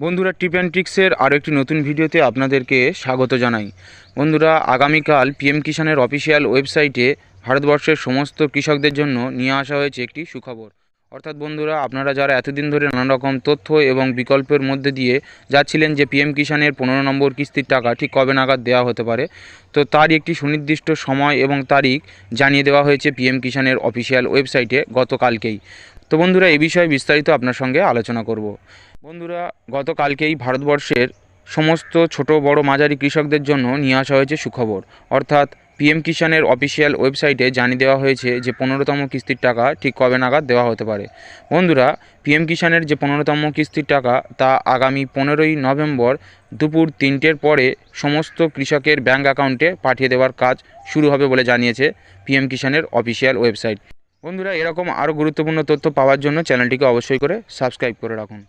বন্ধুরা, টিপ অ্যান্ড ট্রিক্সের আরও একটি নতুন ভিডিওতে আপনাদেরকে স্বাগত জানাই। বন্ধুরা, আগামীকাল পিএম কিষাণের অফিসিয়াল ওয়েবসাইটে ভারতবর্ষের সমস্ত কৃষকদের জন্য নিয়ে আসা হয়েছে একটি সুখবর। অর্থাৎ বন্ধুরা, আপনারা যারা এতদিন ধরে নানা রকম তথ্য এবং বিকল্পের মধ্যে দিয়ে যাচ্ছিলেন যে পিএম কিষাণের 15 নম্বর কিস্তির টাকা ঠিক কবে নাগাদ দেওয়া হতে পারে, তো তারই একটি সুনির্দিষ্ট সময় এবং তারিখ জানিয়ে দেওয়া হয়েছে পিএম কিষাণের অফিসিয়াল ওয়েবসাইটে গতকালকেই। তো বন্ধুরা, এই বিষয়ে বিস্তারিত আপনার সঙ্গে আলোচনা করব। বন্ধুরা, গতকালকেই ভারতবর্ষের সমস্ত ছোট বড় মাঝারি কৃষকদের জন্য নিয়ে আসা হয়েছে সুখবর। অর্থাৎ পিএম কিষাণের অফিসিয়াল ওয়েবসাইটে জানিয়ে দেওয়া হয়েছে যে 15তম কিস্তির টাকা ঠিক কবে নাগাদ দেওয়া হতে পারে। বন্ধুরা, পিএম কিষাণের যে 15তম কিস্তির টাকা তা আগামী 15ই নভেম্বর দুপুর 3টের পরে সমস্ত কৃষকের ব্যাঙ্ক অ্যাকাউন্টে পাঠিয়ে দেওয়ার কাজ শুরু হবে বলে জানিয়েছে পিএম কিষাণের অফিসিয়াল ওয়েবসাইট। বন্ধুরা, এরকম আরও গুরুত্বপূর্ণ তথ্য পাওয়ার জন্য চ্যানেলটিকে অবশ্যই করে সাবস্ক্রাইব করে রাখুন।